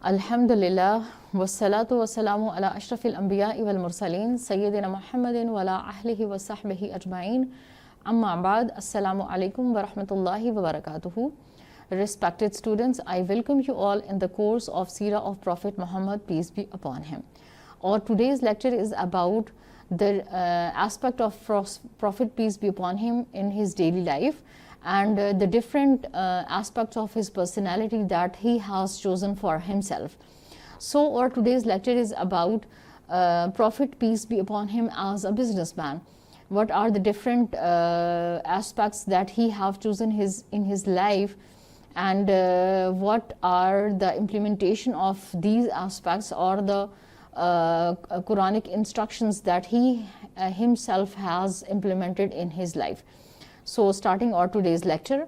Alhamdulillah wassalatu wassalamu ala ashrafil anbiya'i wal mursalin sayyidina Muhammadin wa ala ahlihi wa sahbihi ajma'in. Amma ba'd, assalamu alaikum wa rahmatullahi wa barakatuhu. Respected students, I welcome you all in the course of Seerah of Prophet Muhammad, peace be upon him. Our today's lecture is about the aspect of Prophet, peace be upon him, in his daily life, and the different aspects of his personality that he has chosen for himself. So our today's lecture is about Prophet, peace be upon him, as a businessman. What are the different aspects that he have chosen in his life, and what are the implementation of these aspects, or the Quranic instructions that he himself has implemented in his life. So starting our today's lecture,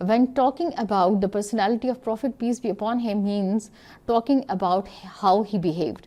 When talking about the personality of Prophet, peace be upon him, means talking about how he behaved.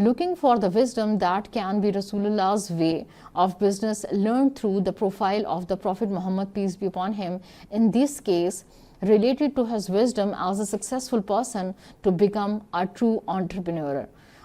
Looking for the wisdom that can be Rasulullah's way of business learned through the profile of the Prophet Muhammad, peace be upon him, in this case related to his wisdom as a successful person to become a true entrepreneur.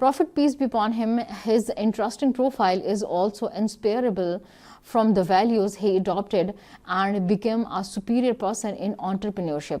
Prophet, peace be upon him, his interesting profile is also inspirable from the values he adopted and became a superior person in entrepreneurship.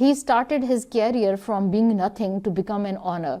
He started his career from being nothing to become an honor.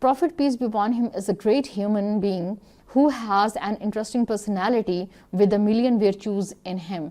Prophet, peace be upon him, is a great human being who has an interesting personality with a million virtues in him.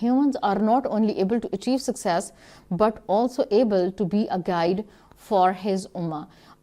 Humans are not only able to achieve success but also able to be a guide for his ummah.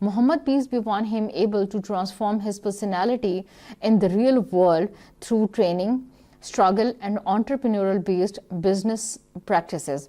Muhammad, peace be upon him, able to transform his personality in the real world through training, struggle and entrepreneurial based business practices.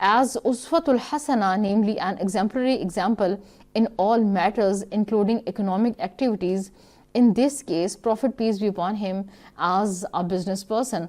As Uswatul Hasana, namely an exemplary example in all matters including economic activities, in this case Prophet, peace be upon him, as a business person.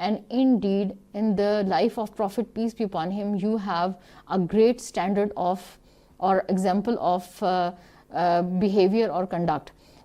and indeed in the life of Prophet, peace be upon him, you have a great standard of or example of behavior or conduct.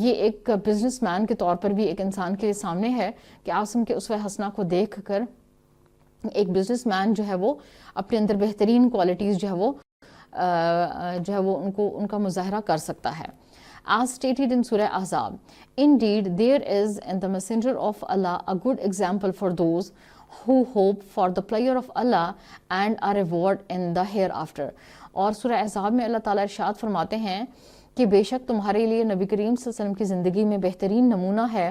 یہ ایک business man کے طور پر بھی ایک انسان کے سامنے ہے کہ عاصم کے اسوہ حسنہ کو دیکھ کر ایک بزنس مین جو ہے وہ اپنے اندر بہترین کوالٹیز جو ہے وہ ان کا مظاہرہ کر سکتا ہے. As stated in Surah Ahzab, indeed there is in the messenger of Allah a good example for those who hope for the pleasure of Allah and a reward in the hereafter. اور سورہ احزاب میں اللہ تعالیٰ ارشاد فرماتے ہیں کہ بے شک تمہارے لیے نبی کریم صلی اللہ علیہ وسلم کی زندگی میں بہترین نمونہ ہے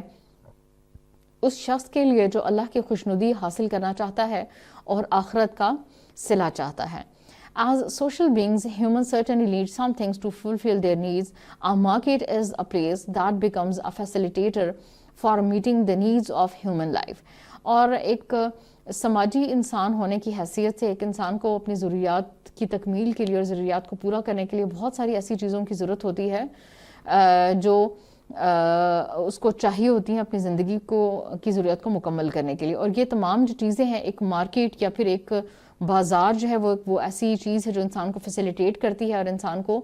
اس شخص کے لیے جو اللہ کی خوشنودی حاصل کرنا چاہتا ہے اور آخرت کا صلہ چاہتا ہے. As social beings, humans certainly need some things to fulfill their needs. A market is a place that becomes a facilitator for meeting the needs of human life. اور ایک سماجی انسان ہونے کی حیثیت سے ایک انسان کو اپنی ضروریات کی تکمیل کے لیے اور ضروریات کو پورا کرنے کے لیے بہت ساری ایسی چیزوں کی ضرورت ہوتی ہے جو اس کو چاہیے ہوتی ہیں اپنی زندگی کی ضروریات کو مکمل کرنے کے لیے. اور یہ تمام جو چیزیں ہیں ایک مارکیٹ یا پھر ایک بازار جو ہے وہ ایسی چیز ہے جو انسان کو فیسیلیٹیٹ کرتی ہے اور انسان کو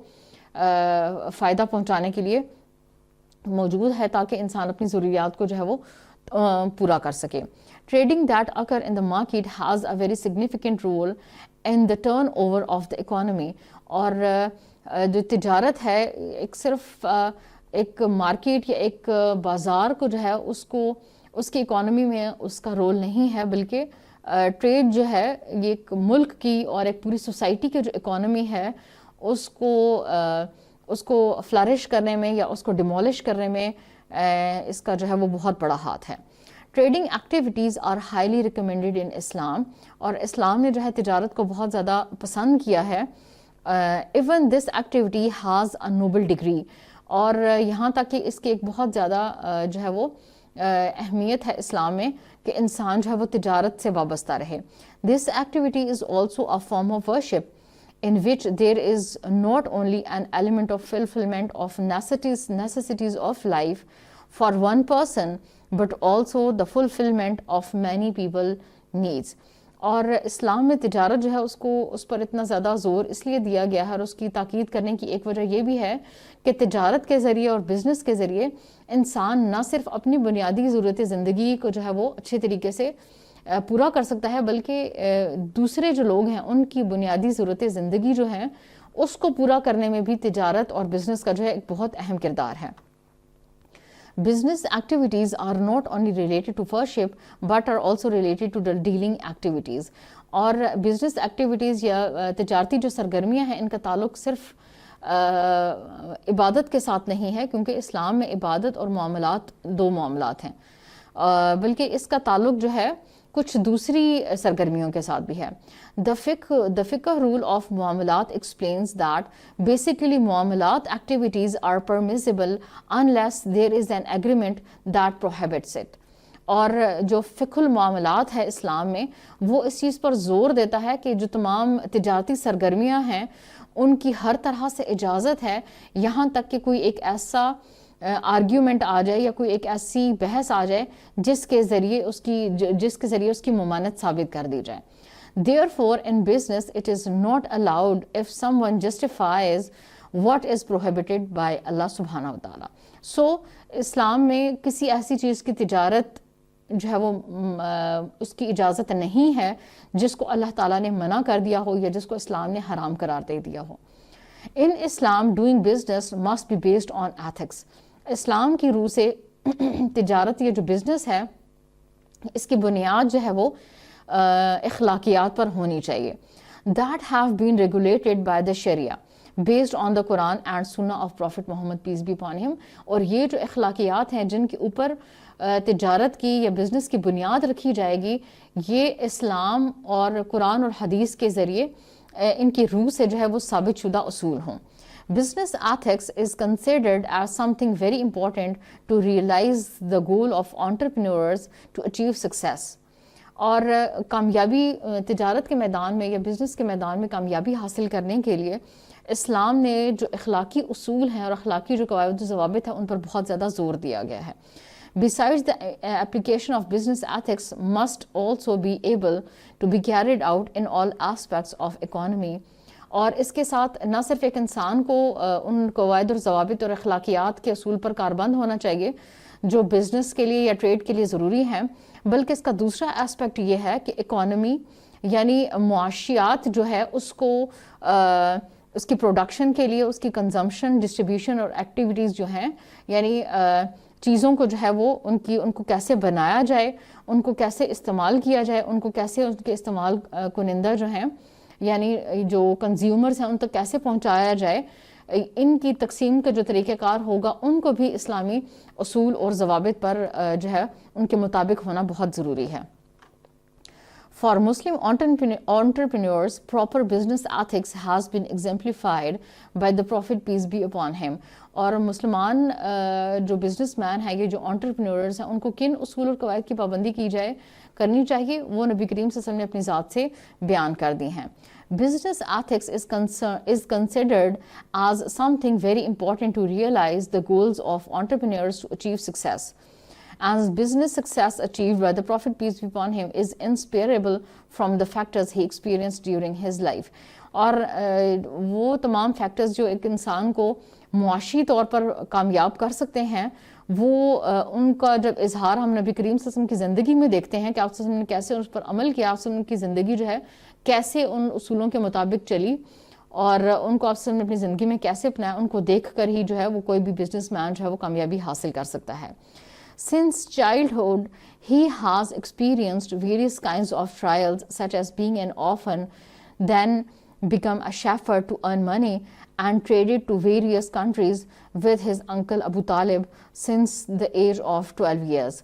فائدہ پہنچانے کے لیے موجود ہے تاکہ انسان اپنی ضروریات کو جو ہے وہ پورا کر سکے. Trading that occur in the market has a very significant role in the turnover of the economy. اور جو تجارت ہے ایک صرف ایک مارکیٹ یا ایک بازار کو جو ہے اس کی اکانومی میں اس کا رول نہیں ہے بلکہ ٹریڈ جو ہے یہ ایک ملک کی اور ایک پوری سوسائٹی کی جو اکانومی ہے اس کو فلرش کرنے میں یا اس کو ڈیمولش کرنے میں اس کا جو ہے وہ بہت بڑا ہاتھ ہے. Trading activities are highly recommended in Islam. اور اسلام نے جو ہے تجارت کو بہت زیادہ پسند کیا ہے. Even this activity has a noble degree. اور یہاں تک کہ اس کی ایک بہت زیادہ جو ہے وہ اہمیت ہے اسلام میں کہ انسان جو ہے وہ تجارت سے وابستہ رہے. This activity is also a form of worship in which there is not only an element of fulfillment of necessities of life for one person but also the fulfillment of many people needs. اور اسلام میں تجارت جو ہے اس پر اتنا زیادہ زور اس لیے دیا گیا ہے اور اس کی تاکید کرنے کی ایک وجہ یہ بھی ہے کہ تجارت کے ذریعے اور بزنس کے ذریعے انسان نہ صرف اپنی بنیادی ضرورت زندگی کو جو ہے وہ اچھے طریقے سے پورا کر سکتا ہے بلکہ دوسرے جو لوگ ہیں ان کی بنیادی ضرورت زندگی جو ہیں اس کو پورا کرنے میں بھی تجارت اور بزنس کا جو ہے ایک بہت اہم کردار ہے. Business activities are not only related to worship but are also related to the dealing activities. اور بزنس ایکٹیویٹیز یا تجارتی جو سرگرمیاں ہیں ان کا تعلق صرف عبادت کے ساتھ نہیں ہے کیونکہ اسلام میں عبادت اور معاملات دو معاملات ہیں بلکہ اس کا تعلق جو ہے کچھ دوسری سرگرمیوں کے ساتھ بھی ہے. The fiqh rule of معاملات explains that basically معاملات activities are permissible unless there is an agreement that prohibits it. اور جو فقہ المعاملات ہے اسلام میں وہ اس چیز پر زور دیتا ہے کہ جو تمام تجارتی سرگرمیاں ہیں ان کی ہر طرح سے اجازت ہے یہاں تک کہ کوئی ایک ایسا آرگیومنٹ آ جائے یا کوئی ایک ایسی بحث آ جائے جس کے ذریعے اس کی ممانعت ثابت کر دی جائے. Therefore, in business, it is not allowed if someone justifies what is prohibited by Allah subhanahu wa ta'ala. So, اسلام میں کسی ایسی چیز کی تجارت جو ہے وہ اس کی اجازت نہیں ہے جس کو اللہ تعالیٰ نے منع کر دیا ہو یا جس کو اسلام نے حرام قرار دے دیا ہو. In Islam, doing business must be based on ethics. اسلام کی روح سے تجارت یا جو بزنس ہے اس کی بنیاد جو ہے وہ اخلاقیات پر ہونی چاہیے. That have been regulated by the Sharia based on the Quran and Sunnah of Prophet Muhammad peace be upon him. اور یہ جو اخلاقیات ہیں جن کے اوپر تجارت کی یا بزنس کی بنیاد رکھی جائے گی یہ اسلام اور قرآن اور حدیث کے ذریعے ان کی روح سے جو ہے وہ ثابت شدہ اصول ہوں. Business ethics is considered as something very important to realize the goal of entrepreneurs to achieve success. اور کامیابی تجارت کے میدان میں یا بزنس کے میدان میں کامیابی حاصل کرنے کے لیے اسلام نے جو اخلاقی اصول ہیں اور اخلاقی جو قواعد و ضوابط ہیں ان پر بہت زیادہ زور دیا گیا ہے. Besides, the application of business ethics must also be able to be carried out in all aspects of economy. اور اس کے ساتھ نہ صرف ایک انسان کو ان قواعد اور ضوابط اور اخلاقیات کے اصول پر کاربند ہونا چاہیے جو بزنس کے لیے یا ٹریڈ کے لیے ضروری ہیں، بلکہ اس کا دوسرا اسپیکٹ یہ ہے کہ اکانومی یعنی معاشیات جو ہے اس کو اس کی پروڈکشن کے لیے، اس کی کنزمپشن، ڈسٹریبیوشن اور ایکٹیویٹیز جو ہیں، یعنی چیزوں کو جو ہے وہ ان کو کیسے بنایا جائے، ان کو کیسے استعمال کیا جائے، ان کو کیسے ان کے استعمال کنندہ جو ہیں یعنی جو کنزیومرز ہیں ان تک کیسے پہنچایا جائے، ان کی تقسیم کا جو طریقہ کار ہوگا ان کو بھی اسلامی اصول اور ضوابط پر جو ہے ان کے مطابق ہونا بہت ضروری ہے۔ For Muslim entrepreneurs, proper business ethics has been exemplified by the Prophet peace be upon him. اور مسلمان جو بزنس مین ہیں، یہ جو انٹرپرینورز ہیں، ان کو کن اصول اور قواعد کی پابندی کرنی چاہیے، وہ نبی کریم صلی اللہ علیہ وسلم نے اپنی ذات سے بیان کر دی ہیں۔ Business ethics is considered as something very important to realize the goals of entrepreneurs to achieve success. As business success achieved by the Prophet peace be upon him is inseparable from the factors he experienced during his life. اور وہ تمام factors جو ایک انسان کو معاشی طور پر کامیاب کر سکتے ہیں، وہ ان کا جب اظہار ہم نبی کریم صلی اللہ علیہ وسلم کی زندگی میں دیکھتے ہیں کہ آپ صلی اللہ علیہ وسلم نے کیسے اس پر عمل کیا، آپ صلی اللہ علیہ وسلم کی زندگی جو ہے کیسے ان اصولوں کے مطابق چلی اور ان کو آپ صلی اللہ علیہ وسلم نے اپنی زندگی میں کیسے اپنایا، ان کو دیکھ کر ہی جو ہے وہ کوئی بھی بزنس مین جو ہے وہ کامیابی حاصل کر سکتا ہے۔ Since childhood, he has experienced various kinds of trials, such as being an orphan, then become a shepherd to earn money, and traded to various countries with his uncle Abu Talib since the age of 12 years.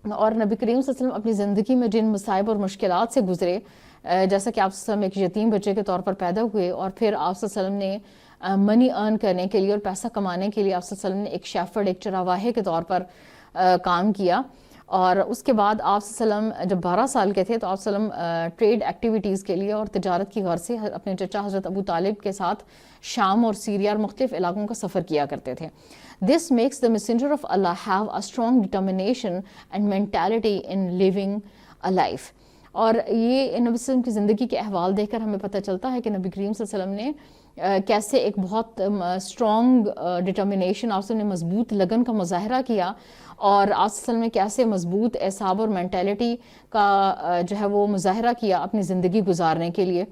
اور نبی کریم صلی اللہ علیہ وسلم اپنی زندگی میں جن مصائب اور مشکلات سے گزرے، جیسا کہ آپ صلی اللہ علیہ وسلم ایک یتیم بچے کے طور پر پیدا ہوئے اور پھر آپ صلی اللہ علیہ وسلم نے منی ارن کرنے کے لیے اور پیسہ کمانے کے لیے آپ صلی اللہ علیہ وسلم نے ایک شیفرڈ، ایک چرواہے کے طور پر کام کیا، اور اس کے بعد آپ صلی اللہ علیہ وسلم جب 12 سال کے تھے تو آپ صلی اللہ علیہ وسلم ٹریڈ ایکٹیویٹیز کے لیے اور تجارت کی غرض سے اپنے چچا حضرت ابو طالب کے ساتھ شام اور سیریا اور مختلف علاقوں کا سفر کیا کرتے تھے۔ This makes the messenger of Allah have a strong determination and mentality in living a life. اور یہ نبی صلی اللہ علیہ وسلم کی زندگی کے احوال دیکھ کر ہمیں پتہ چلتا ہے کہ نبی کریم صلی اللہ علیہ وسلم نے کیسے ایک بہت اسٹرانگ ڈٹرمنیشن، آپ نے مضبوط لگن کا مظاہرہ کیا، اور آپ صلی اللہ علیہ وسلم نے کیسے مضبوط اعصاب اور مینٹیلٹی کا جو ہے وہ مظاہرہ کیا اپنی زندگی گزارنے کے لیے،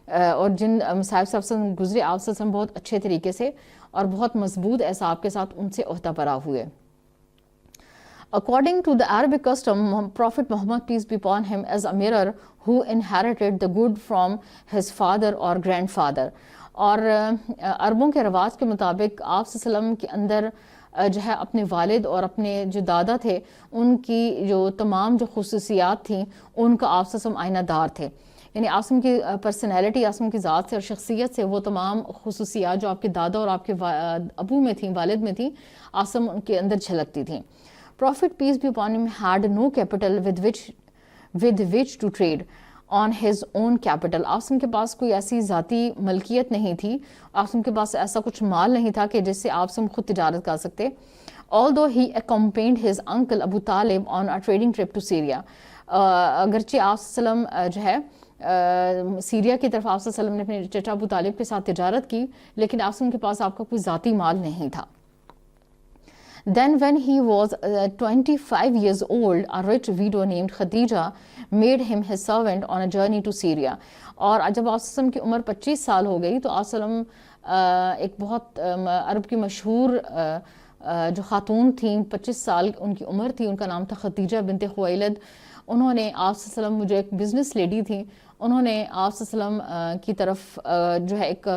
اور جن مصائب سے آپ صلی اللہ علیہ وسلم گزرے، آپ صلی اللہ علیہ وسلم بہت اچھے طریقے سے اور بہت مضبوط اعصاب کے ساتھ ان سے عہدہ برا ہوئے۔ According to the Arabic custom, Prophet Muhammad peace be upon him is a mirror who inherited the good from his father or grandfather. اور عربوں کے رواج کے مطابق آپ صلی اللہ علیہ وسلم کے اندر جو ہے اپنے والد اور اپنے جو دادا تھے ان کی جو تمام جو خصوصیات تھیں ان کا آپ صلی اللہ علیہ وسلم آئینہ دار تھے، یعنی آسم کی پرسنالٹی، آسم کی ذات سے اور شخصیت سے وہ تمام خصوصیات جو آپ کے دادا اور آپ کے ابو میں تھیں، والد میں تھیں، آسم ان کے اندر جھلکتی تھیں۔ Prophet peace be upon him had no capital with which to trade on his own capital. آسم کے پاس کوئی ایسی ذاتی ملکیت نہیں تھی، آسم کے پاس ایسا کچھ مال نہیں تھا کہ جس سے آسم خود تجارت کر سکتے۔ Although he accompanied his uncle Abu Talib on a trading trip to Syria. اگرچہ آپ صلی اللہ علیہ وسلم جو ہے سیریا کی طرف آپ صلی اللہ علیہ وسلم نے اپنے چچا ابو طالب کے ساتھ تجارت کی، لیکن آسم کے پاس آپ کا کوئی ذاتی مال نہیں تھا۔ Then when he was 25 years old, a rich widow named Khadija made him his servant on a journey to Syria. اور جب آپ صلی اللہ علیہ وسلم کی عمر 25 سال ہو گئی تو آپ صلی اللہ علیہ وسلم ایک بہت عرب کی مشہور جو خاتون تھیں، 25 سال ان کی عمر تھی، ان کا نام تھا خدیجہ بنت خویلد، انہوں نے آپ صلی اللہ علیہ وسلم جو ایک بزنس لیڈی تھیں، انہوں نے آپ صلی اللہ علیہ وسلم کی طرف جو ہے ایک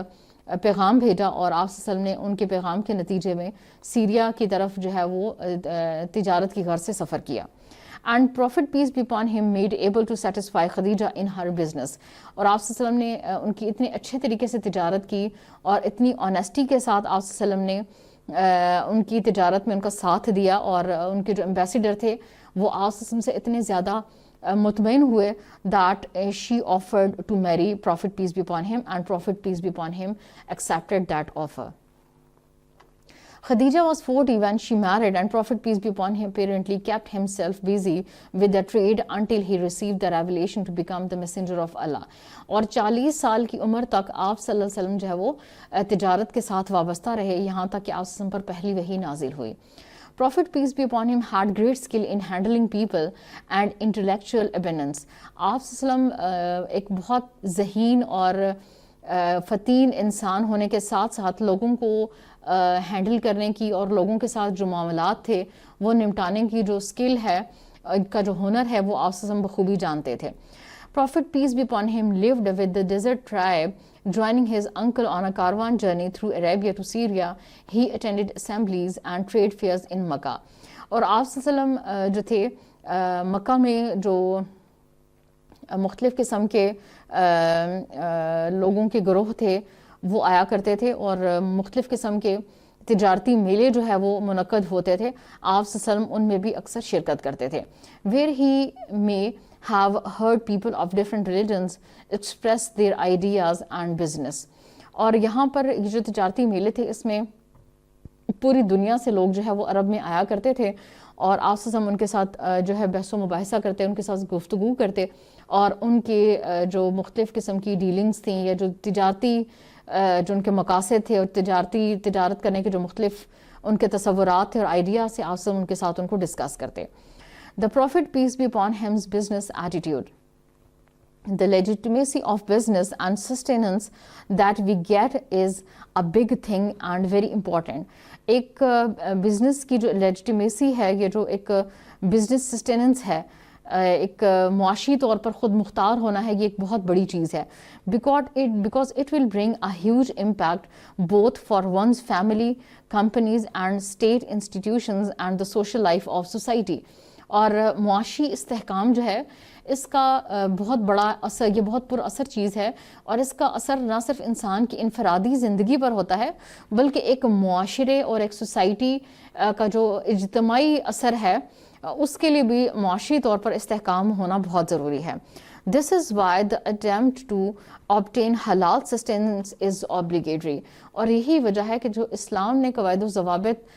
پیغام بھیجا، اور آپ صلی اللہ علیہ وسلم نے ان کے پیغام کے نتیجے میں سیریا کی طرف جو ہے وہ تجارت کی غرض سے سفر کیا۔ And Prophet peace be upon him made able to satisfy Khadija in her business. اور آپ صلی اللہ علیہ وسلم نے ان کی اتنے اچھے طریقے سے تجارت کی اور اتنی آنیسٹی کے ساتھ آپ صلی اللہ علیہ وسلم نے ان کی تجارت میں ان کا ساتھ دیا، اور ان کے جو ایمبیسیڈر تھے وہ آپ صلی اللہ علیہ وسلم سے اتنے زیادہ مطمئن ہوئے that she offered to marry Prophet peace be upon him, and Prophet peace be upon him accepted that offer. Khadija was 40 when she married, and Prophet peace be upon him apparently kept himself busy with the trade until he received the revelation to become the messenger of Allah. اور 40 سال کی عمر تک آپ صلی اللہ علیہ وسلم جو ہے وہ تجارت کے ساتھ وابستہ رہے یہاں تک کہ آپ صلی اللہ علیہ وسلم پر پہلی وحی نازل ہوئی. Prophet peace be upon him had great skill in handling people and intellectual abundance. آپ صلی اللہ علیہ وسلم ایک بہت ذہین اور فتین انسان ہونے کے ساتھ ساتھ لوگوں کو ہینڈل کرنے کی اور لوگوں کے ساتھ جو معاملات تھے وہ نمٹانے کی جو اسکل ہے کا جو ہنر ہے وہ آپ صلی اللہ علیہ وسلم بخوبی جانتے تھے. Prophet peace be upon him lived with the desert tribe, joining his uncle on a caravan journey through Arabia to Syria. He attended assemblies and trade fairs in Makkah. اور آپ صلی اللہ علیہ وسلم جو تھے مکہ میں جو مختلف قسم کے لوگوں کے گروہ تھے وہ آیا کرتے تھے اور مختلف قسم کے تجارتی میلے جو ہے وہ منعقد ہوتے تھے. آپ صلی اللہ علیہ وسلم ان میں بھی اکثر شرکت کرتے تھے. Where he may have heard people of different religions express their ideas and business. اور یہاں پر یہ جو تجارتی میلے تھے اس میں پوری دنیا سے لوگ جو ہے وہ عرب میں آیا کرتے تھے اور آپ صلی اللہ علیہ وسلم ان کے ساتھ جو ہے بحث و مباحثہ کرتے ان کے ساتھ گفتگو کرتے اور ان کے جو مختلف قسم کی ڈیلنگز تھیں یا جو تجارتی جو ان کے مقاصد تھے اور تجارت کرنے کے جو مختلف ان کے تصورات تھے اور آئیڈیاز تھے آپ ان کے ساتھ ان کو ڈسکس کرتے. The Prophet peace be upon him's business attitude. The legitimacy of business and sustenance that we get is a big thing and very important. ایک بزنس کی جو لیجٹیمیسی ہے یہ جو ایک بزنس سسٹیننس ہے ایک معاشی طور پر خود مختار ہونا ہے یہ ایک بہت بڑی چیز ہے because it will bring a huge impact both for one's family, companies and state institutions and the social life of society. اور معاشی استحکام جو ہے اس کا بہت بڑا اثر یہ بہت پر اثر چیز ہے اور اس کا اثر نہ صرف انسان کی انفرادی زندگی پر ہوتا ہے بلکہ ایک معاشرے اور ایک سوسائٹی کا جو اجتماعی اثر ہے اس کے لیے بھی معاشی طور پر استحکام ہونا بہت ضروری ہے. This is why the attempt to obtain halal sustenance is obligatory. اور یہی وجہ ہے کہ جو اسلام نے قواعد و ضوابط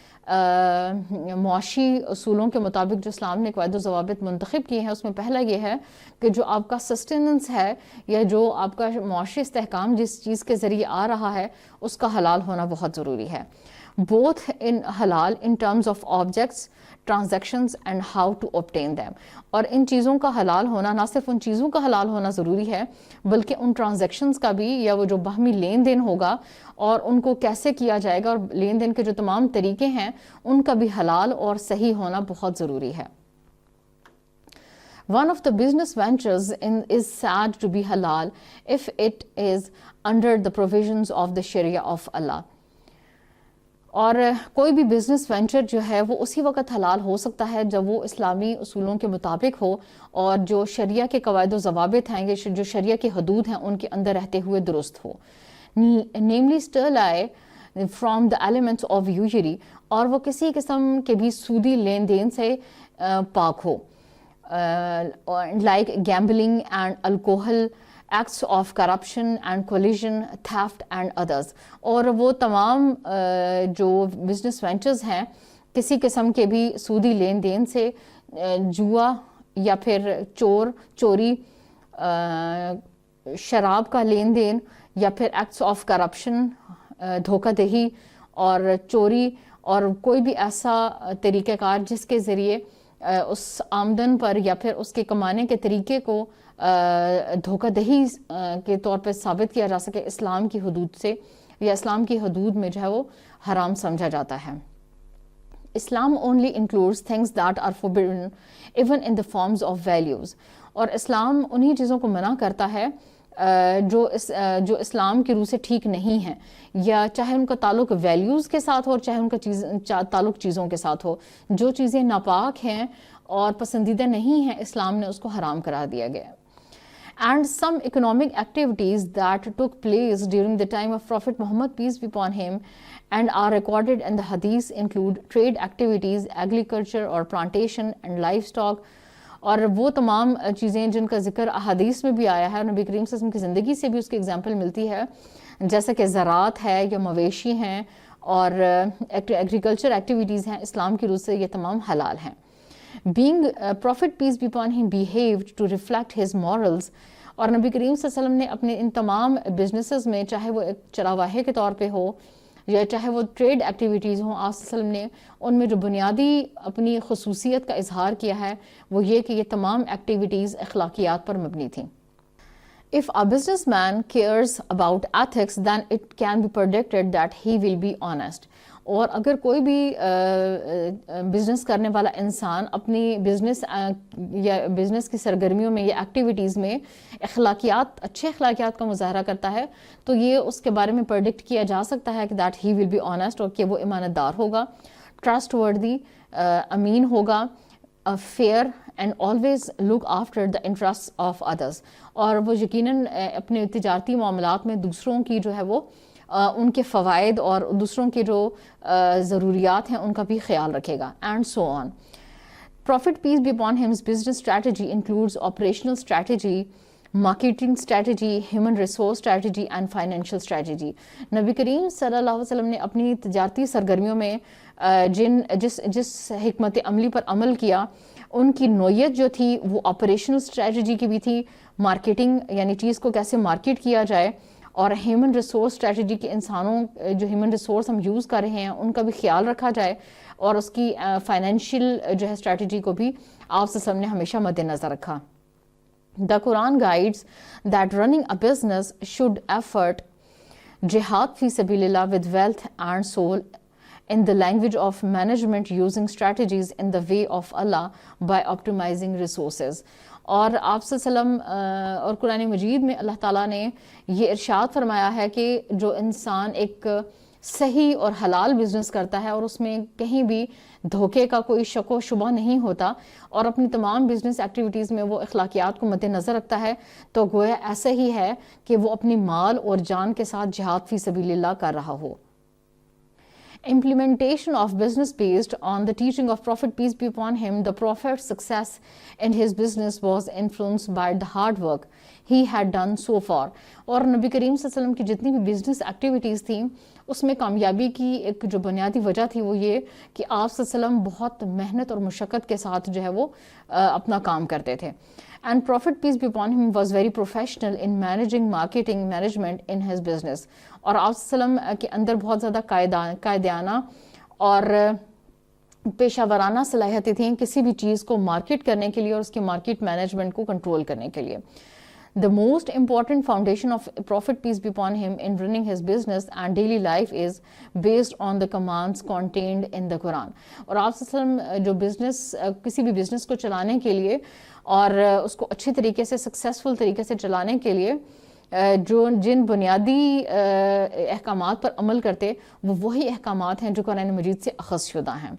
معاشی اصولوں کے مطابق جو اسلام نے قواعد و ضوابط منتخب کیے ہیں اس میں پہلا یہ ہے کہ جو آپ کا سسٹیننس ہے یا جو آپ کا معاشی استحکام جس چیز کے ذریعے آ رہا ہے اس کا حلال ہونا بہت ضروری ہے. both in halal in terms of objects, transactions and how to obtain them. اور ان چیزوں کا حلال ہونا نہ صرف ان چیزوں کا حلال ہونا ضروری ہے بلکہ ان ٹرانزیکشنز کا بھی یا وہ جو باہمی لین دین ہوگا اور ان کو کیسے کیا جائے گا اور لین دین کے جو تمام طریقے ہیں ان کا بھی حلال اور صحیح ہونا بہت ضروری ہے. One of the business ventures is said to be halal if it is under the provisions of the Sharia of Allah. اور کوئی بھی بزنس وینچر جو ہے وہ اسی وقت حلال ہو سکتا ہے جب وہ اسلامی اصولوں کے مطابق ہو اور جو شریعہ کے قواعد و ضوابط ہیں یہ جو شریعہ کی حدود ہیں ان کے اندر رہتے ہوئے درست ہو. Namely sterilize from the elements of usury اور وہ کسی قسم کے بھی سودی لین دین سے پاک ہو. Like gambling and alcohol, acts of corruption and collusion, theft and others. اور وہ تمام جو بزنس وینچرز ہیں کسی قسم کے بھی سودی لین دین سے جوا یا پھر چوری شراب کا لین دین یا پھر ایکٹس آف کرپشن دھوکہ دہی اور چوری اور کوئی بھی ایسا طریقہ کار جس کے ذریعے اس آمدن پر یا پھر اس کے کمانے کے طریقے کو دھوکہ دہی کے طور پہ ثابت کیا جا سکے اسلام کی حدود سے یا اسلام کی حدود میں جو ہے وہ حرام سمجھا جاتا ہے. اسلام only includes things that are forbidden even in the forms of values. اور اسلام انہی چیزوں کو منع کرتا ہے جو اسلام کی روح سے ٹھیک نہیں ہیں یا چاہے ان کا تعلق ویلیوز کے ساتھ ہو اور چاہے ان کا تعلق چیزوں کے ساتھ ہو. جو چیزیں ناپاک ہیں اور پسندیدہ نہیں ہیں اسلام نے اس کو حرام کرا دیا گیا. And some economic activities that took place during the time of Prophet Muhammad peace be upon him and are recorded in the hadith include trade activities, agriculture or plantation and livestock. اور وہ تمام چیزیں جن کا ذکر احادیث میں بھی آیا ہے نبی کریم صلی اللہ علیہ وسلم کی زندگی سے بھی اس کی اگزامپل ملتی ہے جیسا کہ زراعت ہے یا مویشی ہیں اور ایگریکلچر ایکٹیویٹیز ہیں اسلام کی روح سے یہ تمام حلال ہیں. being Prophet peace be upon him behaved to reflect his morals. اور نبی کریم صلی اللہ علیہ وسلم نے اپنے ان تمام بزنسز میں چاہے وہ ایک چراواہے کے طور پہ ہو یا چاہے وہ ٹریڈ ایکٹیویٹیز ہوں، آپ صلی اللہ علیہ وسلم نے ان میں جو بنیادی اپنی خصوصیت کا اظہار کیا ہے وہ یہ کہ یہ تمام ایکٹیویٹیز اخلاقیات پر مبنی تھیں. If a businessman cares about ethics, then it can be predicted that he will be honest. اور اگر کوئی بھی بزنس کرنے والا انسان اپنی بزنس یا بزنس کی سرگرمیوں میں یا ایکٹیویٹیز میں اچھے اخلاقیات کا مظاہرہ کرتا ہے تو یہ اس کے بارے میں پرڈکٹ کیا جا سکتا ہے کہ that he will be honest, اور کہ وہ امانت دار ہوگا، ٹرسٹ وردی، امین ہوگا، fair and always look after the interest of others, اور وہ یقیناً اپنے تجارتی معاملات میں دوسروں کی جو ہے وہ ان کے فوائد اور دوسروں کے جو ضروریات ہیں ان کا بھی خیال رکھے گا، and so on. Prophet peace be upon him's business strategy includes operational strategy, marketing strategy, human resource strategy and financial strategy. نبی کریم صلی اللہ علیہ وسلم نے اپنی تجارتی سرگرمیوں میں جس حکمت عملی پر عمل کیا ان کی نوعیت جو تھی وہ آپریشنل اسٹریٹجی کی بھی تھی، مارکیٹنگ یعنی چیز کو کیسے مارکیٹ کیا جائے، اور ہیومن ریسورس اسٹریٹجی کے انسانوں جو ہیومن ریسورس ہم یوز کر رہے ہیں ان کا بھی خیال رکھا جائے، اور اس کی فائنینشیل جو ہے اسٹریٹجی کو بھی آپ صلی اللہ علیہ وسلم نے ہمیشہ مد نظر رکھا. The Quran guides that running a business should effort jihad fi sabilillah with wealth and soul in the language of management using strategies in the way of Allah by optimizing resources. اور آپ صلی اللہ علیہ وسلم اور قرآن مجید میں اللہ تعالیٰ نے یہ ارشاد فرمایا ہے کہ جو انسان ایک صحیح اور حلال بزنس کرتا ہے اور اس میں کہیں بھی دھوکے کا کوئی شک و شبہ نہیں ہوتا اور اپنی تمام بزنس ایکٹیویٹیز میں وہ اخلاقیات کو مد نظر رکھتا ہے، تو گویا ایسے ہی ہے کہ وہ اپنی مال اور جان کے ساتھ جہاد فی سبیل اللہ کر رہا ہو. Implementation of business based on the teaching of Prophet peace be upon him, the Prophet's success in his business was influenced by the hard work he had done so far. اور نبی کریم صلی اللہ علیہ وسلم کی جتنی بھی بزنس ایکٹیویٹیز تھیں اس میں کامیابی کی ایک جو بنیادی وجہ تھی وہ یہ کہ آپ صلی اللہ علیہ وسلم بہت محنت اور مشقت کے ساتھ جو ہے وہ اپنا کام کرتے تھے. And Prophet peace be upon him was very professional in managing marketing management in his business. اور آپ صلی اللہ علیہ وسلم کے اندر بہت زیادہ قائدانہ اور پیشہ ورانہ صلاحیتیں تھیں کسی بھی چیز کو مارکیٹ کرنے کے لیے اور اس کے مارکیٹ مینجمنٹ کو کنٹرول کرنے کے لیے. The most important foundation of Prophet peace be upon him in running his business and daily life is based on the commands contained in the Quran. اور آپ صلی اللہ علیہ وسلم جو بزنس کسی بھی بزنس کو چلانے کے لیے اور اس کو اچھی طریقے سے سکسیسفل طریقے سے چلانے کے لیے جن بنیادی احکامات پر عمل کرتے وہ وہی احکامات ہیں جو قرآن مجید سے اخذ شدہ ہیں.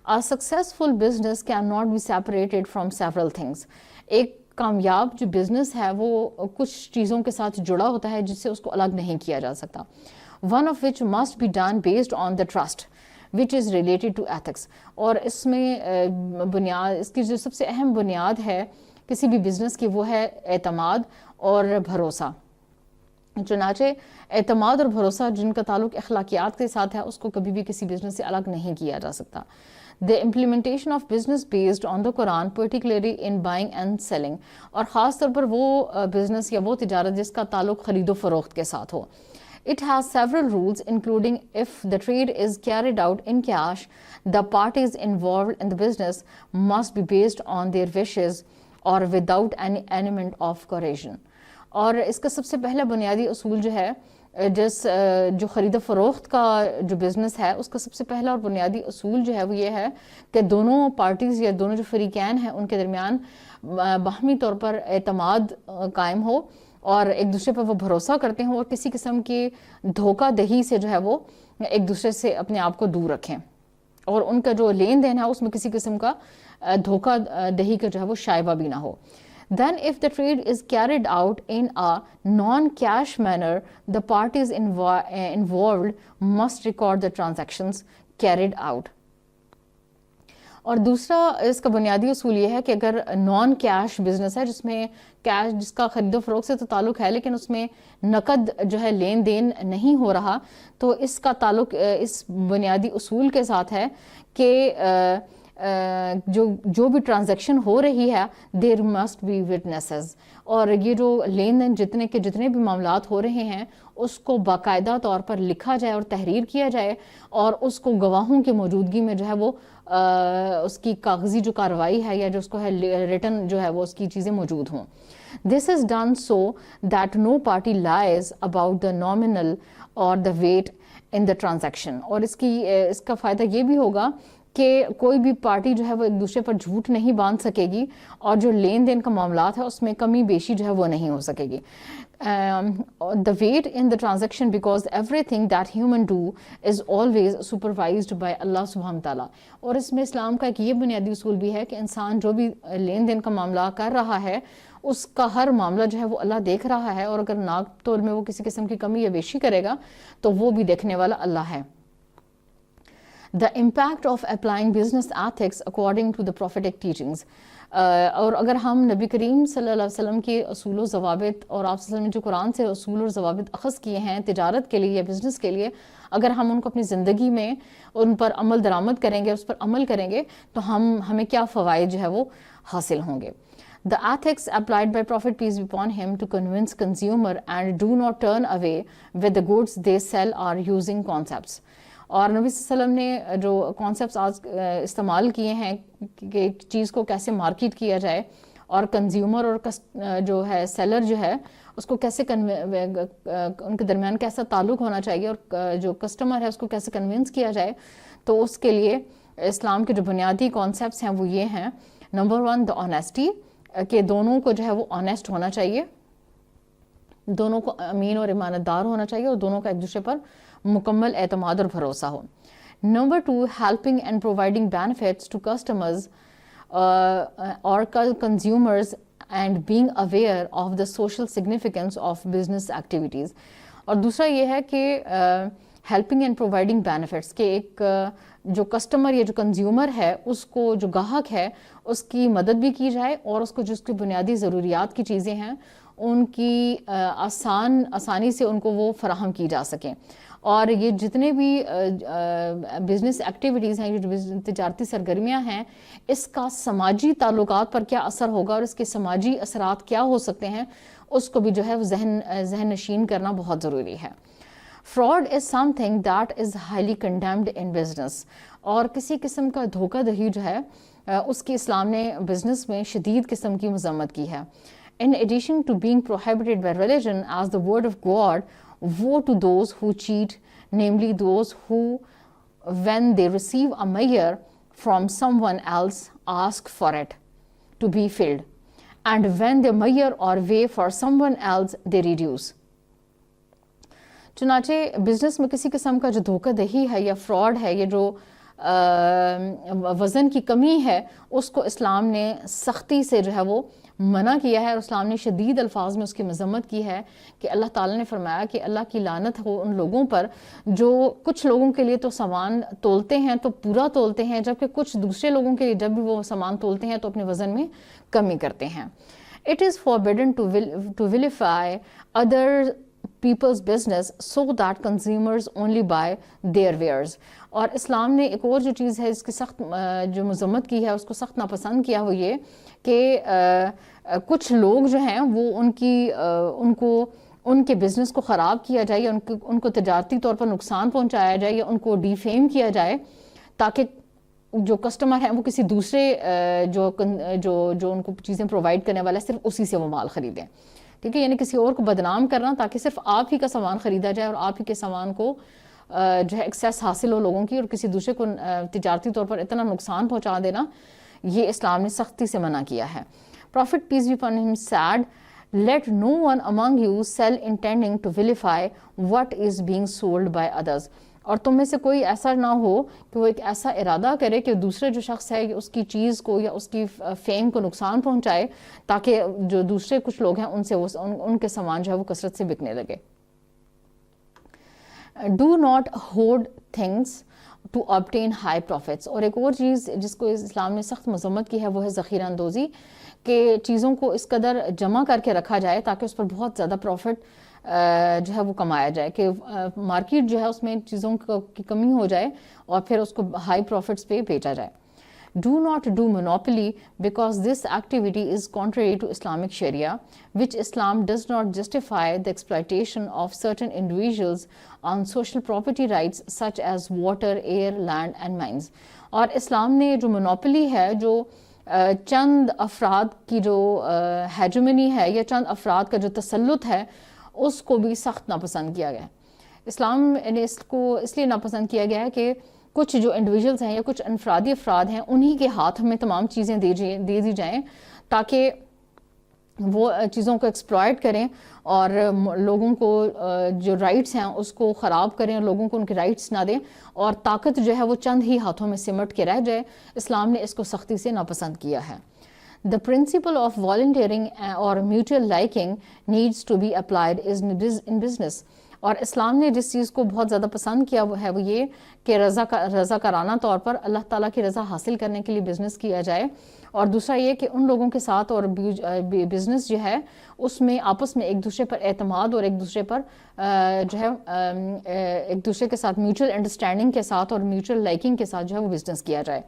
A successful business cannot be separated from several things. ایک کامیاب جو بزنس ہے وہ کچھ چیزوں کے ساتھ جڑا ہوتا ہے جس سے اس کو الگ نہیں کیا جا سکتا. One of which must be done based on the trust which is related to ethics. اور اس میں بنیاد اس کی جو سب سے اہم بنیاد ہے کسی بھی بزنس کی وہ ہے اعتماد اور بھروسہ. چنانچہ اعتماد اور بھروسہ جن کا تعلق اخلاقیات کے ساتھ ہے اس کو کبھی بھی کسی بزنس سے الگ نہیں کیا جا سکتا. The implementation of business based on the Quran, particularly in buying and selling. اور خاص طور پر وہ بزنس یا وہ تجارت جس کا تعلق خرید و فروخت کے ساتھ ہو. It has several rules including if the trade is carried out in cash, the parties involved in the business must be based on their wishes or without any element of coercion. اور اس کا سب سے پہلا بنیادی اصول جو ہے جو خرید و فروخت کا جو بزنس ہے اس کا سب سے پہلا اور بنیادی اصول جو ہے وہ یہ ہے کہ دونوں پارٹیز یا دونوں جو فریقین ہیں ان کے درمیان باہمی طور پر اعتماد قائم ہو اور ایک دوسرے پر وہ بھروسہ کرتے ہوں اور کسی قسم کی دھوکہ دہی سے جو ہے وہ ایک دوسرے سے اپنے آپ کو دور رکھیں اور ان کا جو لین دین ہے اس میں کسی قسم کا دھوکہ دہی کا جو ہے وہ شائبہ بھی نہ ہو. Then if the trade is carried out in a non-cash manner, the parties involved must record the transactions carried out. اور دوسرا اس کا بنیادی اصول یہ ہے کہ اگر نان کیش بزنس ہے جس میں کیش جس کا خرید و فروخت سے تو تعلق ہے لیکن اس میں نقد جو ہے لین دین نہیں ہو رہا، تو اس کا تعلق اس بنیادی اصول کے ساتھ ہے کہ جو بھی ٹرانزیکشن ہو رہی ہے دیر مسٹ بی وٹنسز، اور یہ جو لین دین جتنے بھی معاملات ہو رہے ہیں اس کو باقاعدہ طور پر لکھا جائے اور تحریر کیا جائے، اور اس کو گواہوں کی موجودگی میں جو ہے وہ اس کی کاغذی جو کارروائی ہے یا جو اس کو ہے ریٹن جو ہے وہ اس کی چیزیں موجود ہوں. This is done so that no party lies about the nominal or the weight in the transaction. اور اس کا فائدہ یہ بھی ہوگا کہ کوئی بھی پارٹی جو ہے وہ ایک دوسرے پر جھوٹ نہیں باندھ سکے گی، اور جو لین دین کا معاملات ہے اس میں کمی بیشی جو ہے وہ نہیں ہو سکے گی. The weight in the transaction because everything that human do is always supervised by Allah subhanahu wa ta'ala. اور اس میں اسلام کا ایک یہ بنیادی اصول بھی ہے کہ انسان جو بھی لین دین کا معاملہ کر رہا ہے اس کا ہر معاملہ جو ہے وہ اللہ دیکھ رہا ہے، اور اگر ناپ تول میں وہ کسی قسم کی کمی یا بیشی کرے گا تو وہ بھی دیکھنے والا اللہ ہے. The impact of applying business ethics according to the prophetic teachings. اور اگر ہم نبی کریم صلی اللہ علیہ وسلم کے اصول و ضوابط اور آپ صلی اللہ علیہ وسلم نے جو قرآن سے اصول اور ضوابط اخذ کیے ہیں تجارت کے لیے یا بزنس کے لیے، اگر ہم ان کو اپنی زندگی میں ان پر عمل درآمد کریں گے، اس پر عمل کریں گے تو ہمیں کیا فوائد جو ہے وہ حاصل ہوں گے. The ethics applied by Prophet peace be upon him to convince consumer and do not turn away with the goods they sell are using concepts. اور نبی صلی اللہ علیہ وسلم نے جو کانسیپٹس آج استعمال کیے ہیں کہ ایک چیز کو کیسے مارکیٹ کیا جائے اور کنزیومر اور جو ہے سیلر جو ہے اس کو کیسے ان کے درمیان کیسا تعلق ہونا چاہیے اور جو کسٹمر ہے اس کو کیسے کنونس کیا جائے، تو اس کے لیے اسلام کے جو بنیادی کانسیپٹس ہیں وہ یہ ہیں. نمبر 1 دا آنیسٹی، کہ دونوں کو جو ہے وہ آنیسٹ ہونا چاہیے، دونوں کو امین اور امانت دار ہونا چاہیے، اور دونوں کا ایک دوسرے پر مکمل اعتماد اور بھروسہ ہو. Number 2 helping and providing benefits to customers اور consumers and being aware of the social significance of business activities. اور دوسرا یہ ہے کہ ہیلپنگ اینڈ پرووائڈنگ بینیفٹس، کہ ایک جو کسٹمر یا جو کنزیومر ہے اس کو جو گاہک ہے اس کی مدد بھی کی جائے، اور اس کو جو اس کی بنیادی ضروریات کی چیزیں ہیں ان کی آسانی سے ان کو وہ فراہم کی جا سکیں. اور یہ جتنے بھی بزنس ایکٹیویٹیز ہیں، جو تجارتی سرگرمیاں ہیں، اس کا سماجی تعلقات پر کیا اثر ہوگا اور اس کے سماجی اثرات کیا ہو سکتے ہیں، اس کو بھی جو ہے ذہن نشین کرنا بہت ضروری ہے. fraud is something that is highly condemned in business. اور کسی قسم کا دھوکہ دہی جو ہے اس کی اسلام نے بزنس میں شدید قسم کی مذمت کی ہے. In addition to being prohibited by religion as the word of God, woe to those who cheat, namely those who, when they receive a mayor from someone else, ask for it to be filled, and when the mayor or way for someone else, they reduce. چنانچہ business میں کسی قسم کا جو دھوکہ دہی ہے یا فراڈ ہے، یہ جو وزن کی کمی ہے، اس کو اسلام نے سختی سے جو ہے وہ منع کیا ہے، اور اسلام نے شدید الفاظ میں اس کی مذمت کی ہے کہ اللہ تعالیٰ نے فرمایا کہ اللہ کی لعنت ہو ان لوگوں پر جو کچھ لوگوں کے لیے تو سامان تولتے ہیں تو پورا تولتے ہیں، جبکہ کچھ دوسرے لوگوں کے لیے جب بھی وہ سامان تولتے ہیں تو اپنے وزن میں کمی کرتے ہیں. It is forbidden to vilify other people's business so that consumers only buy their wares. اور اسلام نے ایک اور جو چیز ہے اس کی سخت جو مذمت کی ہے، اس کو سخت ناپسند کیا، وہ یہ کہ کچھ لوگ جو ہیں وہ ان کے بزنس کو خراب کیا جائے، یا ان کو تجارتی طور پر نقصان پہنچایا جائے، یا ان کو ڈیفیم کیا جائے، تاکہ جو کسٹمر ہیں وہ کسی دوسرے جو ان کو چیزیں پرووائڈ کرنے والا ہے صرف اسی سے وہ مال خریدیں. ٹھیک ہے، یعنی کسی اور کو بدنام کرنا تاکہ صرف آپ ہی کا سامان خریدا جائے اور آپ ہی کے سامان کو جو ہے ایکسیس حاصل ہو لوگوں کی، اور کسی دوسرے کو تجارتی طور پر اتنا نقصان پہنچا دینا، یہ اسلام نے سختی سے منع کیا ہے. Prophet peace be upon him said, let no one among you sell intending to vilify what is being sold by others. اور تم میں سے کوئی ایسا نہ ہو کہ وہ ایک ایسا ارادہ کرے کہ دوسرے جو شخص ہے اس کی چیز کو یا اس کی فیم کو نقصان پہنچائے، تاکہ جو دوسرے کچھ لوگ ہیں ان کے سامان جو ہے وہ کثرت سے بکنے لگے. Do not hold things to obtain high profits. اور ایک اور چیز جس کو اسلام نے سخت مذمت کی ہے وہ ہے ذخیرہ اندوزی, کہ چیزوں کو اس قدر جمع کر کے رکھا جائے تاکہ اس پر بہت زیادہ پروفٹ جو ہے وہ کمایا جائے, کہ مارکیٹ جو ہے اس میں چیزوں کی کمی ہو جائے اور پھر اس کو ہائی پروفٹس پہ بیچا جائے. Do not do monopoly because this activity is contrary to Islamic Sharia, which Islam does not justify the exploitation of certain individuals on social property rights such as water, air, land and mines. اور اسلام نے جو monopoly ہے, جو چند افراد کی جو ہیجمنی ہے یا چند افراد کا جو تسلط ہے, اس کو بھی سخت ناپسند کیا گیا ہے. اسلام نے اس کو اس لیے ناپسند کیا گیا ہے کہ کچھ جو انڈیویجولز ہیں یا کچھ انفرادی افراد ہیں انہی کے ہاتھ میں تمام چیزیں دے دی جائیں تاکہ وہ چیزوں کو ایکسپلائٹ کریں اور لوگوں کو جو رائٹس ہیں اس کو خراب کریں اور لوگوں کو ان کے رائٹس نہ دیں, اور طاقت جو ہے وہ چند ہی ہاتھوں میں سمٹ کے رہ جائے. اسلام نے اس کو سختی سے ناپسند کیا ہے. The principle of volunteering or mutual liking needs to be applied in business. اور اسلام نے جس چیز کو بہت زیادہ پسند کیا ہے وہ یہ کہ رضا کارانہ طور پر اللہ تعالیٰ کی رضا حاصل کرنے کے لیے بزنس کیا جائے, اور دوسرا یہ کہ ان لوگوں کے ساتھ اور بزنس جو ہے اس میں آپس میں ایک دوسرے پر اعتماد اور ایک دوسرے پر جو ہے ایک دوسرے کے ساتھ میوچل انڈرسٹینڈنگ کے ساتھ اور میوچل لائکنگ کے ساتھ جو ہے وہ بزنس کیا جائے.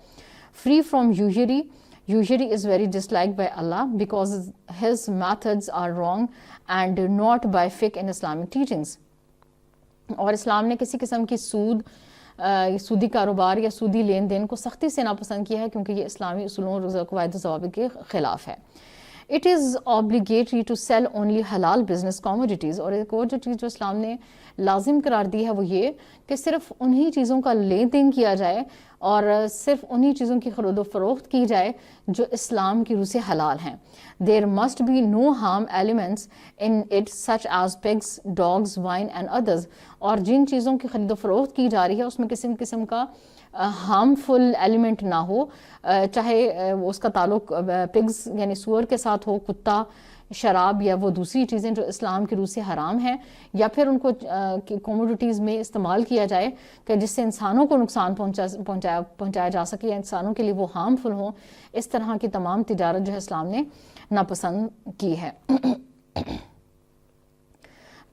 Free from usury is very disliked by Allah because his methods are wrong and not by fiqh in Islamic teachings. اور اسلام نے کسی قسم کی سودی کاروبار یا سودی لین دین کو سختی سے ناپسند کیا ہے کیونکہ یہ اسلامی اصولوں اور قواعد و ضوابط کے خلاف ہے. It is obligatory to sell only halal business commodities. اور ایک اور جو چیز جو اسلام نے لازم قرار دی ہے وہ یہ کہ صرف انہی چیزوں کا لین دین کیا جائے اور صرف انہی چیزوں کی خرید و فروخت کی جائے جو اسلام کی روح سے حلال ہیں. There must be no harm elements in it such as pigs, dogs, wine and others. اور جن چیزوں کی خرید و فروخت کی جا رہی ہے اس میں کسی قسم کا ہارمفل ایلیمنٹ نہ ہو, چاہے اس کا تعلق پگز یعنی سور کے ساتھ ہو, کتا, شراب یا وہ دوسری چیزیں جو اسلام کی روح سے حرام ہیں, یا پھر ان کو کوموڈیٹیز میں استعمال کیا جائے کہ جس سے انسانوں کو نقصان پہنچایا جا سکے یا انسانوں کے لیے وہ ہارمفل ہوں. اس طرح کی تمام تجارت جو ہے اسلام نے ناپسند کی ہے.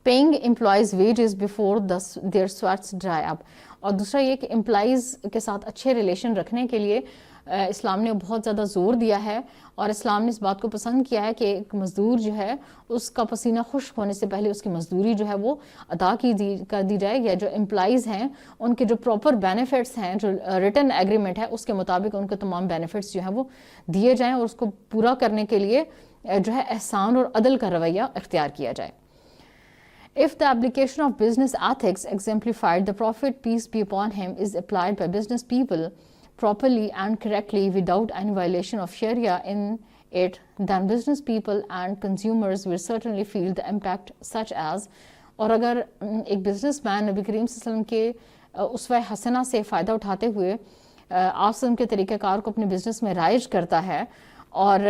Paying employees wages before their sweats dry up. اور دوسرا یہ کہ امپلائیز کے ساتھ اچھے ریلیشن رکھنے کے لیے اسلام نے بہت زیادہ زور دیا ہے, اور اسلام نے اس بات کو پسند کیا ہے کہ ایک مزدور جو ہے اس کا پسینہ خشک ہونے سے پہلے اس کی مزدوری جو ہے وہ ادا کر دی جائے, یا جو امپلائیز ہیں ان کے جو پراپر بینیفٹس ہیں, جو ریٹن ایگریمنٹ ہے اس کے مطابق ان کو تمام بینیفٹس جو ہیں وہ دیے جائیں, اور اس کو پورا کرنے کے لیے جو ہے احسان اور عدل کا رویہ اختیار کیا جائے. If the application of business ethics exemplified the Prophet, peace be upon him, is applied by business people properly and correctly without any violation of Sharia in it, then business people and consumers will certainly feel the impact such as. اور اگر ایک business man نبی کریم صلی اللہ علیہ وسلم کے اسوہ حسنہ سے فائدہ اٹھاتے ہوئے آپ وسلم کے طریقہ کار کو اپنے بزنس میں رائج کرتا ہے, اور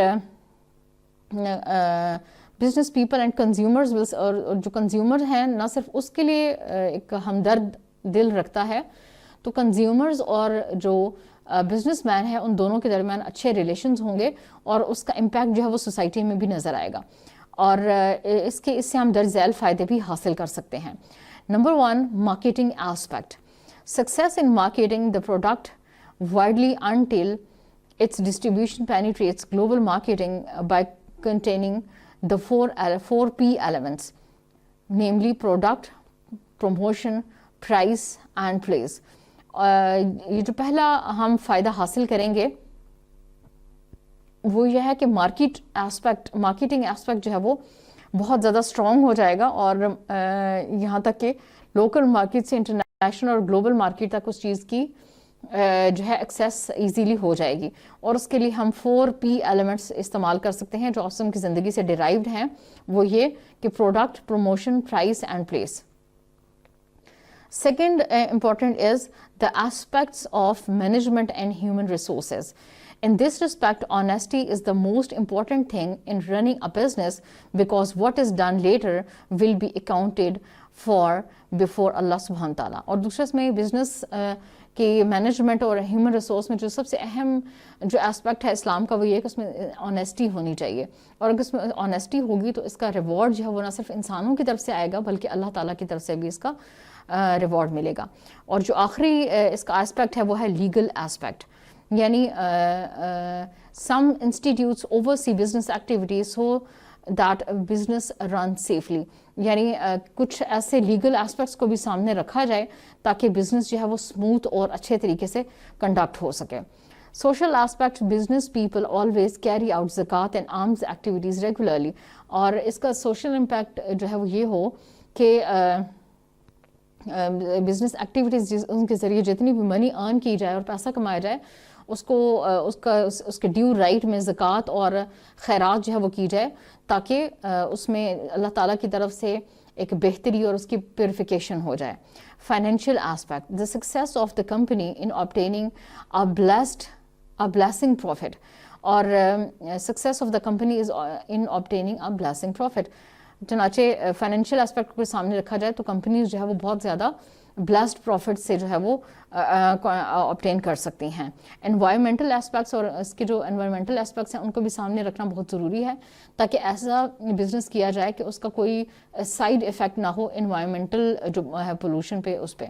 بزنس پیپل اینڈ کنزیومرز اور جو کنزیومر ہیں نہ صرف اس کے لیے ایک ہمدرد دل رکھتا ہے, تو کنزیومرز اور جو بزنس مین ہے ان دونوں کے درمیان اچھے ریلیشنز ہوں گے, اور اس کا امپیکٹ جو ہے وہ سوسائٹی میں بھی نظر آئے گا, اور اس سے ہم درج ذیل فائدے بھی حاصل کر سکتے ہیں. Number 1, marketing aspect. Success in marketing the product widely until its distribution penetrates global marketing by containing the four P elements, namely product, promotion, price and place. یہ جو پہلا ہم فائدہ حاصل کریں گے وہ یہ ہے کہ مارکیٹنگ ایسپیکٹ جو ہے وہ بہت زیادہ اسٹرانگ ہو جائے گا, اور یہاں تک کہ لوکل مارکیٹ سے انٹرنیشنل اور گلوبل مارکیٹ تک اس چیز کی جو ہے ایکسیس ایزیلی ہو جائے گی. اور اس کے لیے ہم 4 P ایلیمنٹس استعمال کر سکتے ہیں جو آسم کی زندگی سے ڈیرائیوڈ ہیں. وہ یہ کہ product, promotion, price and place. Second important is the aspects of management and human resources. In this respect, honesty is the most important thing in running a business because what is done later will be accounted for before Allah subhanahu ta'ala. اور دوسرا اس میں business کہ management اور human resource میں جو سب سے اہم جو اسپیکٹ ہے اسلام کا وہ یہ ہے کہ اس میں آنیسٹی ہونی چاہیے, اور اگر اس میں آنیسٹی ہوگی تو اس کا ریوارڈ جو ہے وہ نہ صرف انسانوں کی طرف سے آئے گا بلکہ اللہ تعالیٰ کی طرف سے بھی اس کا ریوارڈ ملے گا. اور جو آخری اس کا اسپیکٹ ہے وہ ہے لیگل اسپیکٹ, یعنی some institutes oversee business activities so that business run safely, یعنی کچھ ایسے لیگل اسپیکٹس کو بھی سامنے رکھا جائے تاکہ بزنس جو ہے وہ اسموتھ اور اچھے طریقے سے کنڈکٹ ہو سکے. Social aspect, business people always carry out زکوٰۃ اینڈ آرمز ایکٹیویٹیز ریگولرلی, اور اس کا سوشل امپیکٹ جو ہے وہ یہ ہو کہ بزنس ایکٹیویٹیز ان کے ذریعے جتنی بھی منی ارن کی جائے اور پیسہ کمایا جائے اس کو اس کے ڈیو رائٹ میں زکوٰۃ اور خیرات جو ہے وہ کی جائے تاکہ اس میں اللہ تعالیٰ کی طرف سے ایک بہتری اور اس کی پیوریفیکیشن ہو جائے. Financial aspect, the success of the company in obtaining a blessing profit, اور success of the company is in obtaining a blessing profit. چنانچہ فائنینشیل اسپیکٹ کو سامنے رکھا جائے تو کمپنیز جو ہے وہ بہت زیادہ بلیسڈ پروفٹ سے جو ہے وہ obtain کر سکتی ہیں. انوائرمنٹل اسپیکٹس, اور اس کے جو انوائرمنٹل اسپیکٹس ہیں ان کو بھی سامنے رکھنا بہت ضروری ہے تاکہ ایسا بزنس کیا جائے کہ اس کا کوئی سائڈ افیکٹ نہ ہو انوائرمنٹل جو ہے پولوشن پہ اس پہ.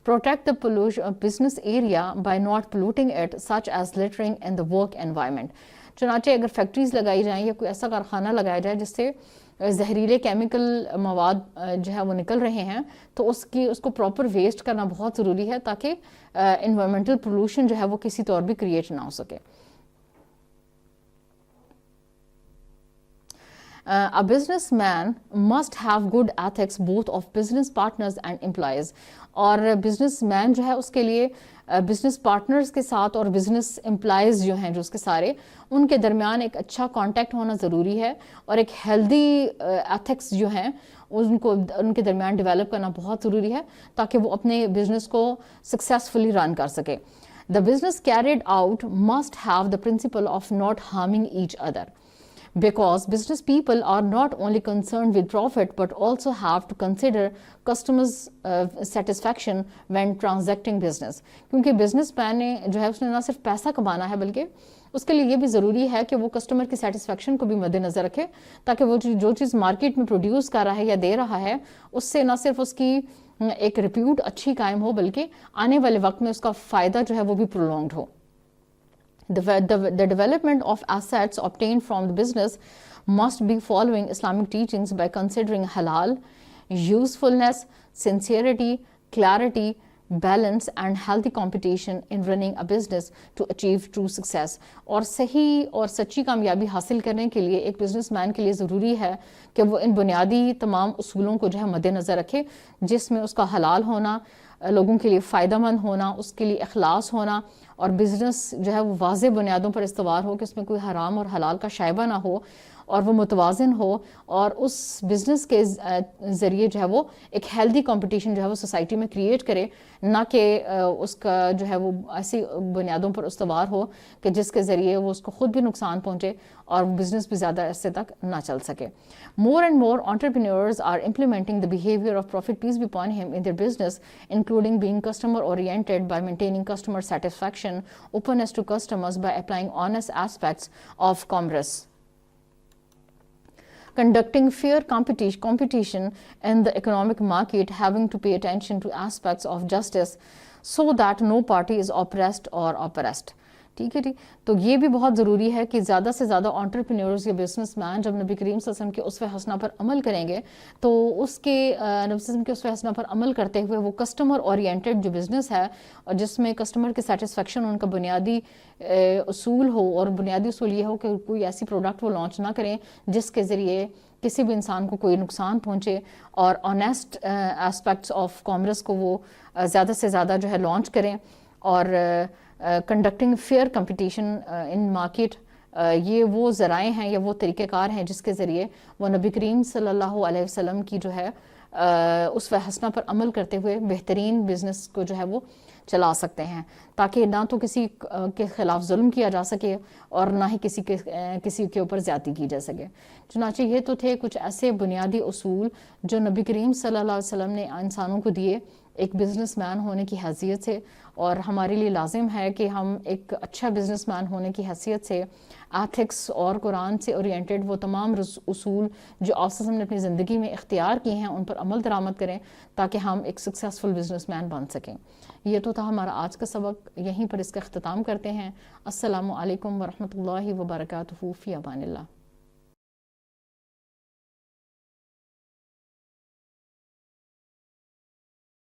Protect the business area by not polluting it such as littering in the work environment. چنانچہ اگر فیکٹریز لگائی جائیں یا کوئی ایسا کارخانہ لگایا جائے جس سے زہریلے کیمیکل مواد جو ہے وہ نکل رہے ہیں تو اس کو پراپر ویسٹ کرنا بہت ضروری ہے تاکہ انوائرمنٹل پولوشن جو ہے وہ کسی طور بھی کریٹ نہ ہو سکے. A businessman must have good ethics both of business partners and employees, اور بزنس مین جو ہے اس کے لیے بزنس پارٹنرز کے ساتھ اور بزنس امپلائیز جو ہیں جو اس کے سارے ان کے درمیان ایک اچھا کانٹیکٹ ہونا ضروری ہے, اور ایک ہیلدی ایتھکس جو ہیں ان کے درمیان ڈیولپ کرنا بہت ضروری ہے تاکہ وہ اپنے بزنس کو سکسیزفلی رن کر سکے. The business carried out must have the principle of not harming each other, because business people are not only concerned with profit but also have to consider customers satisfaction when transacting business. کیونکہ business man نے جو ہے اس نے نہ صرف پیسہ کمانا ہے بلکہ اس کے لیے یہ بھی ضروری ہے کہ وہ کسٹمر کی سیٹسفیکشن کو بھی مد نظر رکھے تاکہ وہ جو چیز مارکیٹ میں پروڈیوس کر رہا ہے یا دے رہا ہے اس سے نہ صرف اس کی ایک ریپیوٹ اچھی قائم ہو بلکہ آنے والے وقت میں اس کا فائدہ جو ہے وہ بھی prolonged who. The development of assets obtained from the business must be following Islamic teachings by considering halal, usefulness, sincerity, clarity, balance and healthy competition in running a business to achieve true success. اور صحیح اور سچی کامیابی حاصل کرنے کے لیے ایک بزنس مین کے لیے ضروری ہے کہ وہ ان بنیادی تمام اصولوں کو جو ہے مد نظر رکھے جس میں اس کا حلال ہونا, لوگوں کے لیے فائدہ مند ہونا, اس کے لیے اخلاص ہونا, اور بزنس جو ہے وہ واضح بنیادوں پر استوار ہو کہ اس میں کوئی حرام اور حلال کا شائبہ نہ ہو, اور وہ متوازن ہو, اور اس بزنس کے ذریعے جو ہے وہ ایک ہیلدی کمپٹیشن جو ہے وہ سوسائٹی میں کریٹ کرے, نہ کہ اس کا جو ہے وہ ایسی بنیادوں پر استوار ہو کہ جس کے ذریعے وہ اس کو خود بھی نقصان پہنچے اور بزنس بھی زیادہ عرصے تک نہ چل سکے. More and more entrepreneurs are implementing the behavior of Prophet peace be upon him in their business, including being customer oriented by maintaining customer satisfaction, openness to customers by applying honest aspects of commerce, conducting fair competition in the economic market, having to pay attention to aspects of justice so that no party is oppressed or oppressed. ٹھیک ہے جی, تو یہ بھی بہت ضروری ہے کہ زیادہ سے زیادہ انٹرپرینورز یا بزنس مین جب نبی کریم صلی اللہ علیہ وسلم کے اسوہ حسنہ پر عمل کریں گے تو اس کے نبی صلی اللہ علیہ وسلم کے اسوہ حسنہ پر عمل کرتے ہوئے وہ کسٹمر اورینٹڈ جو بزنس ہے اور جس میں کسٹمر کی سیٹسفیکشن ان کا بنیادی اصول ہو, اور بنیادی اصول یہ ہو کہ کوئی ایسی پروڈکٹ وہ لانچ نہ کریں جس کے ذریعے کسی بھی انسان کو کوئی نقصان پہنچے, اور آنیسٹ اسپیکٹس آف کامرس کو وہ زیادہ سے زیادہ جو ہے لانچ کریں, اور conducting fair competition in market, یہ وہ ذرائع ہیں یا وہ طریقہ کار ہیں جس کے ذریعے وہ نبی کریم صلی اللہ علیہ وسلم کی جو ہے اس حسنہ پر عمل کرتے ہوئے بہترین بزنس کو جو ہے وہ چلا سکتے ہیں، تاکہ نہ تو کسی کے خلاف ظلم کیا جا سکے اور نہ ہی کسی کے اوپر زیادتی کی جا سکے۔ چنانچہ یہ تو تھے کچھ ایسے بنیادی اصول جو نبی کریم صلی اللہ علیہ وسلم نے انسانوں کو دیے ایک بزنس مین ہونے کی حیثیت سے، اور ہمارے لیے لازم ہے کہ ہم ایک اچھا بزنس مین ہونے کی حیثیت سے ایتھکس اور قرآن سے اورینٹڈ وہ تمام اصول جو آپ صلی اللہ علیہ وسلم نے اپنی زندگی میں اختیار کیے ہیں ان پر عمل درآمد کریں، تاکہ ہم ایک سکسیسفل بزنس مین بن سکیں۔ یہ تو تھا ہمارا آج کا سبق، یہیں پر اس کا اختتام کرتے ہیں۔ السلام علیکم ورحمۃ اللہ وبرکاتہ، فی امان اللہ۔